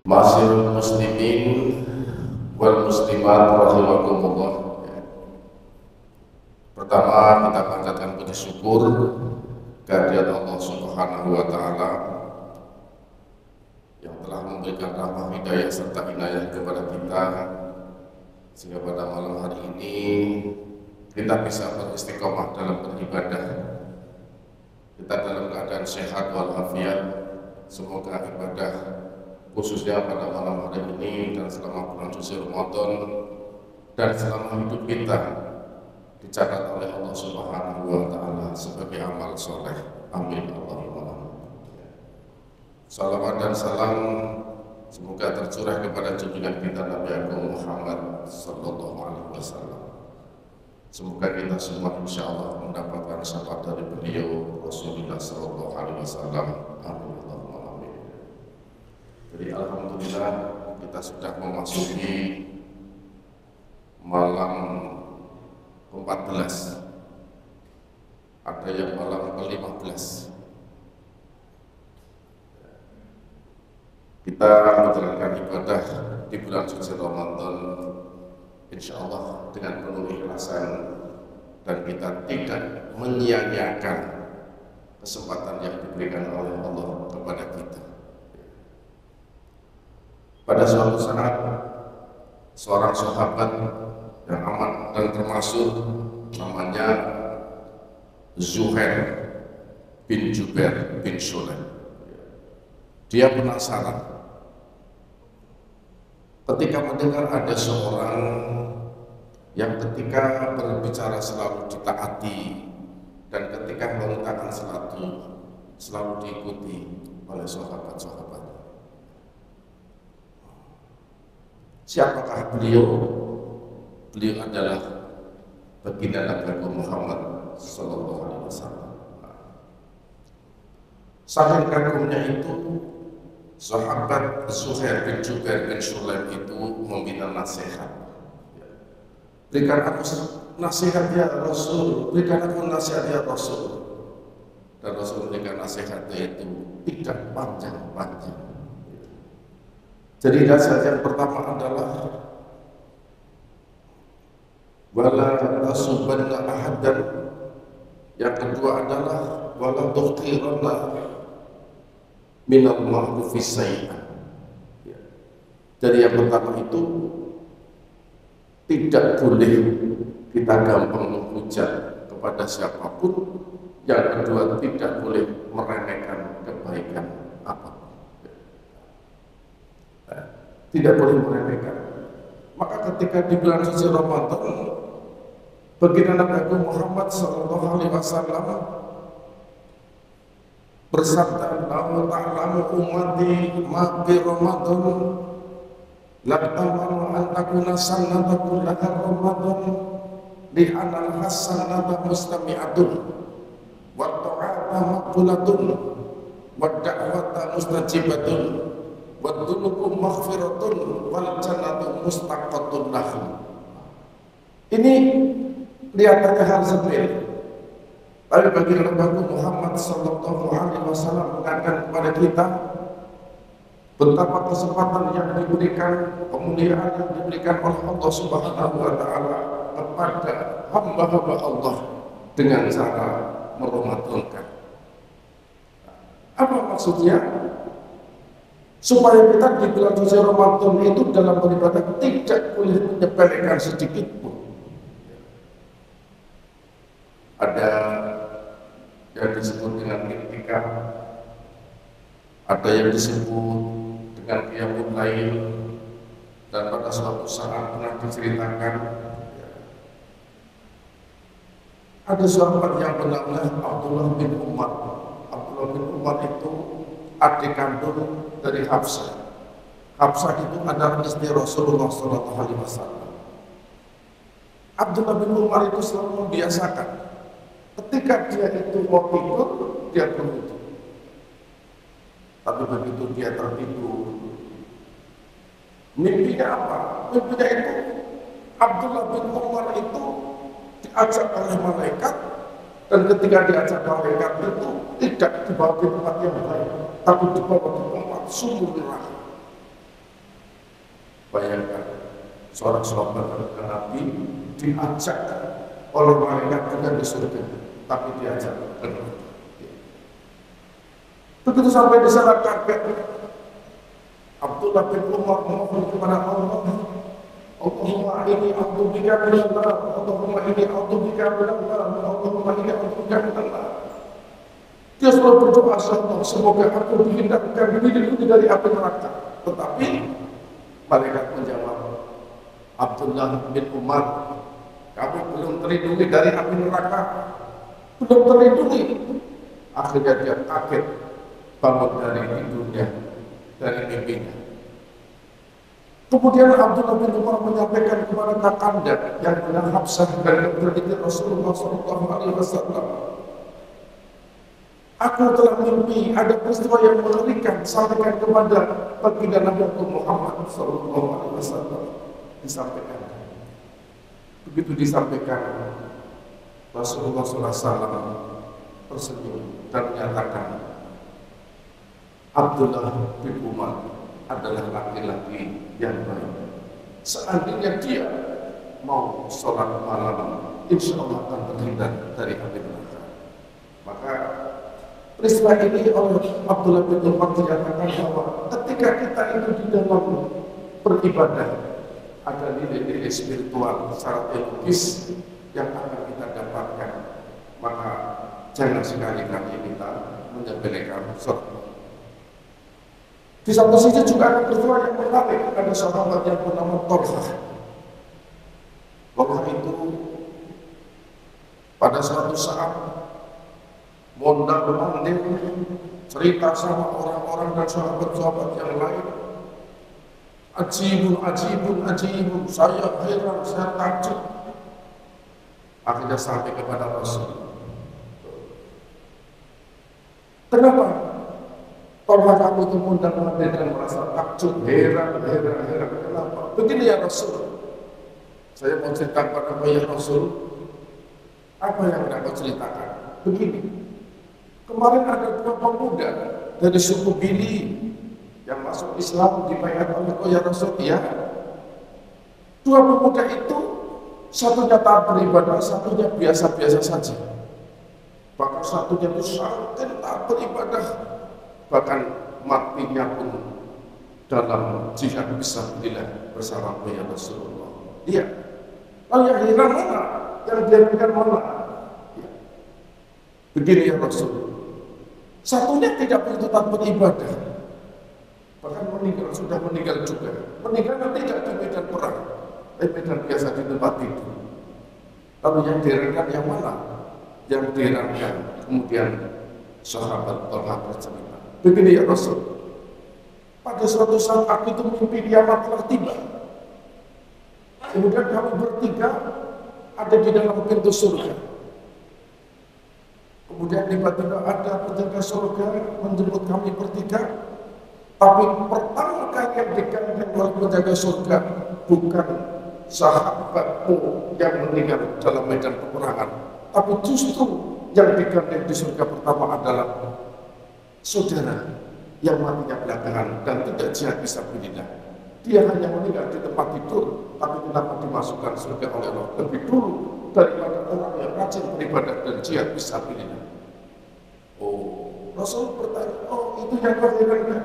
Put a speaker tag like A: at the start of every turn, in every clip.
A: Ma'asyiral muslimin wal muslimat rahimakumullah. Pertama, kita panjatkan puji syukur kehadirat Allah Subhanahu wa taala yang telah memberikan rahmah hidayah serta inayah kepada kita sehingga pada malam hari ini kita bisa beristiqomah dalam beribadah. Kita dalam keadaan sehat walafiat. Semoga ibadah khususnya pada malam hari ini dan selama bulan suci Ramadan dan selama hidup kita dicatat oleh Allah Subhanahu wa taala sebagai amal soleh. Amin Allahumma amin. Salawat dan salam semoga tercurah kepada junjungan kita Nabi Agung Muhammad sallallahu alaihi wasallam. Semoga kita semua insya Allah mendapatkan syafaat dari beliau Rasulullah sallallahu alaihi wasallam. Amin Allahumma amin. Jadi alhamdulillah kita sudah memasuki malam ke-14, ada yang malam ke-15. Kita menjalankan ibadah di bulan suci Ramadan insya Allah dengan penuh ikhlasan, dan kita tidak menyia-nyiakan kesempatan yang diberikan oleh Allah kepada kita. Pada suatu saat seorang sahabat yang amat dan termasuk namanya Zuhair bin Jubair bin Sulaim. Dia penasaran ketika mendengar ada seorang yang ketika berbicara selalu ditaati dan ketika mengatakan selalu diikuti oleh sahabat-sahabat. Siapakah beliau? Beliau adalah baginda Nabi Muhammad sallallahu alaihi wasallam. Saking kagumnya itu, sahabat Zuhair bin Jubair bin Sulaim itu meminta nasihat. Berikan aku nasihat ya Rasul, berikan aku nasihat ya Rasul. Dan Rasul memberikan nasihatnya itu tidak panjang-panjang. Jadi nasihat yang pertama adalah wala tasubanna ahadan. Yang kedua adalah wala tukhtiranna minal ma'rufi syai'an. Jadi yang pertama itu tidak boleh kita gampang menghujat kepada siapapun. Yang kedua tidak boleh meremehkan kebaikan apapun. Tidak boleh meremehkan. Maka ketika di bulan suci Ramadan, baginda Nabi Muhammad sallallahu alaihi wasallam bersabda, "La ta'lamu ummati ma bi Ramadan, la ta'lamu an takuna sanata kullaha Ramadan, li anal hasanata mustami'atun, wa ta'ata maqbulatun, wa da'wata mustajibatun, wa dhunubu maghfiratun, wal jannatu mustaqatun lahum." Ini kelihatannya hal sepele, tapi bagi Nabi Muhammad sallallahu alaihi wasallam mengatakan kepada kita betapa kesempatan yang diberikan, kemuliaan yang diberikan oleh Allah Subhanahu wa taala kepada hamba-hamba Allah dengan cara meramadankan. Apa maksudnya? Supaya kita di bulan suci Ramadan itu dalam beribadah tidak boleh menyepelekan sedikit pun. Ada yang disebut dengan iktikaf, ada yang disebut dengan qiyamul lail, dan pada suatu saat pernah diceritakan ada sahabat yang bernama Abdullah bin Umar. Abdullah bin Umar itu adik kandung dari Hafsah. Hafsah itu adalah istri Rasulullah sallallahu alaihi wasallam. Abdullah bin Umar itu selalu membiasakan ketika dia itu mau tidur, dia berwudu. Tapi begitu dia tertidur, mimpinya apa? Mimpinya itu Abdullah bin Umar itu diajak oleh malaikat, dan ketika diajak malaikat itu tidak dibawa ke tempat yang baik, tapi dibawa ke tempat sumur neraka. Bayangkan seorang sahabat Nabi diajak oleh malaikat bukan di surga, tapi diajak ke neraka. Begitu sampai di sana kaget, Abdullah bin Umar memohon kepada Allah, Allahumma ini a'udzubika minan nar, Allahumma ini a'udzubika minan nar, Allahumma ini a'udzubika minan nar. Dia selalu berdoa, Allah, semoga aku dihindarkan dilindungi dari api neraka. Tetapi malaikat menjawab, Abdullah bin Umar, kamu belum terlindungi dari api neraka, belum terlindungi. Akhirnya dia kaget bangun dari tidurnya, dari mimpinya. Kemudian Abdullah bin Umar menyampaikan kepada kakanda yang bernama Hafsah dan berdiri Rasulullah SAW, aku telah mimpi ada peristiwa yang mengerikan, sampaikan kepada baginda Nabi Muhammad SAW. Disampaikan. Begitu disampaikan, Rasulullah SAW tersenyum dan menyatakan, Abdullah bin Umar adalah laki-laki yang baik. Seandainya dia mau sholat malam, insya Allah akan terhindar dari api neraka. Maka peristiwa ini oleh Abdullah bin Umar menyatakan bahwa ketika kita itu di dalam beribadah, ada nilai-nilai spiritual secara teologis yang akan kita dapatkan. Maka jangan sekali-kali kita menyepelekan sholat. Di satu sisi juga ada peristiwa yang menarik, ada sahabat yang bernama Tolhah. Tolhah itu pada suatu saat mondar-mandir cerita sama orang-orang dan sahabat-sahabat yang lain. Ajibun, saya heran, saya takjub. Akhirnya sampai kepada Rasul. Kenapa? Tolhah kamu itu mondar-mandir dan merasa takjub, heran. Kenapa? Begini ya Rasul. Saya mau cerita kepada ya Rasul. Apa yang hendak kau ceritakan? Begini. Kemarin ada dua pemuda dari suku Bili yang masuk Islam dibayar oleh ya Rasul. Ya. Dua pemuda itu satunya taat beribadah, satunya biasa-biasa saja. Bahkan satunya itu sangat taat beribadah. Bahkan matinya pun dalam jihad fisabilillah bersama ya Rasulullah. Iya. Lalu yang hilang mana? Yang diambilkan mana? Ya. Begini ya Rasul. Satunya tidak begitu taat beribadah. Bahkan sudah meninggal juga. Meninggalnya tidak di medan perang, di medan biasa di tempat tidur. Lalu yang diherankan yang mana? Yang diherankan kemudian sahabat Tolhah bercerita. Begini ya Rasul, pada suatu saat aku itu mimpi kiamat telah tiba. Kemudian kami bertiga ada di dalam pintu surga. Kemudian tiba-tiba ada penjaga surga menjemput kami bertiga. Tapi pertama kali yang digandeng oleh penjaga surga bukan sahabatmu yang meninggal dalam medan peperangan, tapi justru yang digandeng di surga pertama adalah saudara yang matinya belakangan dan tidak jihad fisabilillah. Dia hanya meninggal di tempat tidur, tapi kenapa dimasukkan surga oleh Allah lebih dulu daripada orang yang rajin beribadah dan jihad fisabilillah? Oh, Rasul bertanya, oh itu yang kau herankan?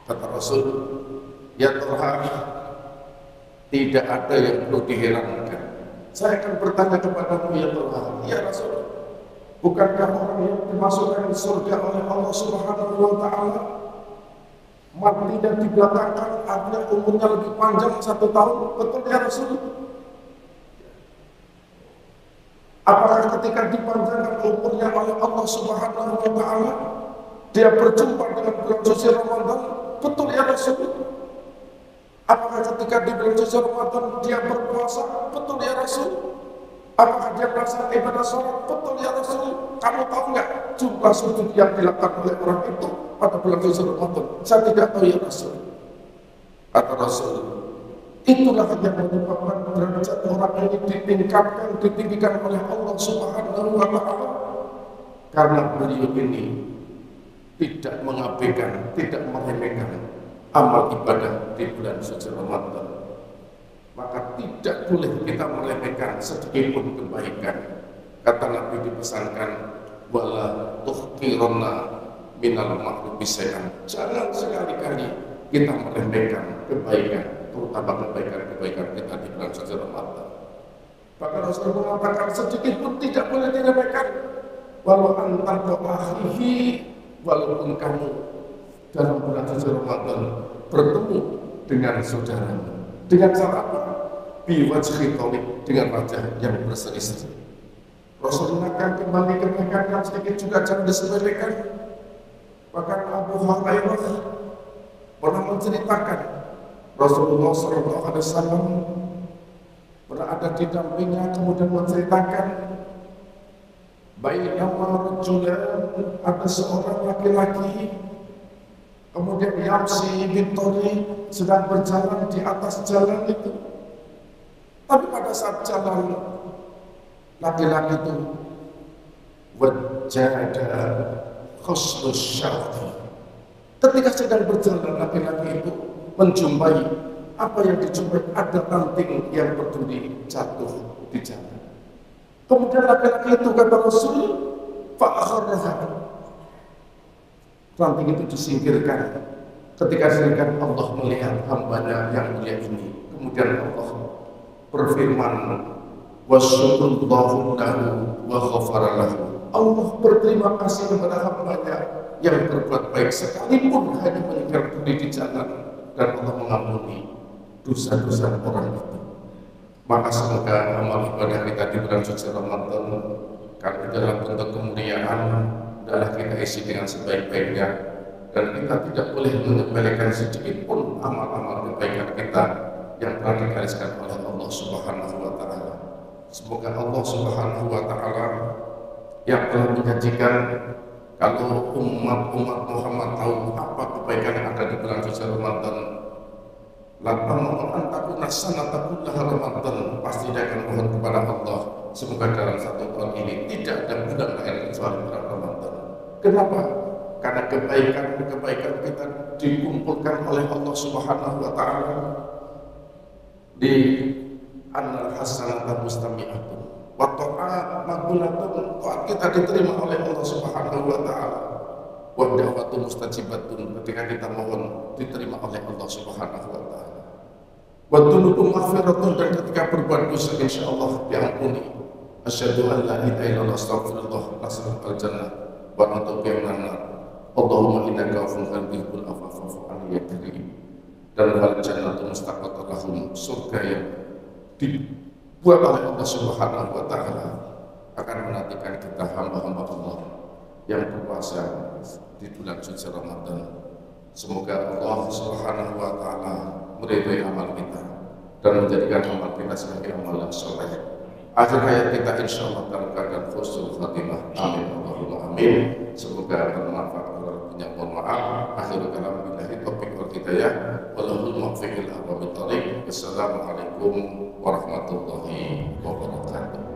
A: Kata Rasul, ya Tolhah, tidak ada yang perlu diherankan. Saya akan bertanya kepadamu ya Tolhah, ya Rasul, bukankah orang yang dimasukkan surga oleh Allah Subhanahu wa Ta'ala matinya dibelakangkan, artinya umurnya lebih panjang 1 tahun? Betul ya Rasul? Apakah ketika dipanjangkan umurnya oleh Allah Subhanahu wa Ta'ala dia berjumpa dengan bulan suci Ramadan? Betul ya Rasul? Apakah ketika di bulan suci Ramadan dia berpuasa? Betul ya Rasul? Apakah dia melaksanakan ibadah sholat? Betul ya Rasul? Kamu tahu nggak jumlah sujud yang dilakukan oleh orang itu pada bulan suci Ramadan? Saya tidak tahu ya Rasul. Kata Rasul, itulah yang menyebabkan derajat orang ini ditinggikan oleh Allah Subhanahu wa Ta'ala, karena beliau ini tidak mengabaikan, tidak meremehkan amal ibadah di bulan suci Ramadan, maka tidak boleh kita meremehkan sedikit pun kebaikan. Kata Nabi dipesankan, wala tuhqironna minal ma'rufi syai'an. Jangan sekali-kali kita meremehkan kebaikan, terutama kebaikan-kebaikan kita di bulan suci Ramadan. Bahkan Rasulullah mengatakan sedikit pun tidak boleh diremehkan. Walau antar akhihi, walaupun kamu dalam bulan suci Ramadan bertemu dengan saudaramu dengan cara apa? Biwajhi talik, dengan wajah yang berseri-seri. Rasulullah akan kembali kebaikan yang sedikit juga jangan disepelekan. Bahkan Abu Hurairah pernah menceritakan Rasulullah SAW pernah ada di dampingnya, kemudian menceritakan bainama rajulan, ada seorang laki-laki kemudian yamsi bintori, sedang berjalan di atas jalan itu. Tapi pada saat jalan, laki-laki itu wajada khusnus syarfi. Ketika sedang berjalan, laki-laki itu menjumpai apa yang dijumpai, ada ranting yang berduri jatuh di jalan. Kemudian laki-laki itu kata Rasul, fa'akharraha, ranting itu disingkirkan. Ketika disingkirkan, Allah melihat hambanya yang mulia ini. Kemudian Allah berfirman, wasyukurullahu lahu wa ghafara lahu. Allah berterima kasih kepada hambanya yang berbuat baik sekalipun hanya meninggal budi di jalan, dan Allah mengampuni dosa-dosa orang itu. Maka semoga amal ibadah kita di bulan suci Ramadan, kalau dalam bentuk kemuliaan, adalah kita isi dengan sebaik-baiknya, dan kita tidak boleh menyepelekan sedikit pun amal-amal kebaikan kita yang telah digariskan oleh Allah Subhanahu wa Ta'ala. Semoga Allah Subhanahu wa Ta'ala yang telah menjanjikan kalau umat Muhammad tahu apa kebaikan yang ada di bulan suci Ramadan, Ramadan, pasti dia akan mohon kepada Allah, semoga dalam satu tahun ini tidak ada bulan lain kecuali bulan Ramadan. Kenapa? Karena kebaikan kita dikumpulkan oleh Allah Subhanahu wa Ta'ala di annal hasanata mustami'atun wa ta'at maqbulatun. Taat kita diterima oleh Allah Subhanahu wa Ta'ala. Wa da'watu mustajibatun, ketika kita mohon diterima oleh Allah Subhanahu wa Ta'ala. Wa dunubu maghfiratun, dan ketika berbuat dosa insyaallah diampuni. Asyhadu an la ilaha illallah, astaghfirullah, nasrul jannah wa natubu minan. Allahumma innaka afuwwun tuhibbul afwa fa'fu anni ya karim. Dan wal jannatu mustaqarrun lahum, surga yang dibuat oleh Allah Subhanahu wa Ta'ala akan menantikan kita hamba-hamba Allah yang berpuasa di bulan suci Ramadan. Semoga Allah Subhanahu wa Ta'ala meridhai amal kita dan menjadikan amal kita sebagai amal yang soleh. Akhir hayat kita insyaallah dalam keadaan husnul khatimah. Amin Allahumma amin. Semoga bermanfaat. Mohon maaf. Akhirul kalam billahi taufiq wal hidayah. Wallahul muwaffiq ila aqwamit thoriq. Wassalamualaikum warahmatullahi wabarakatuh.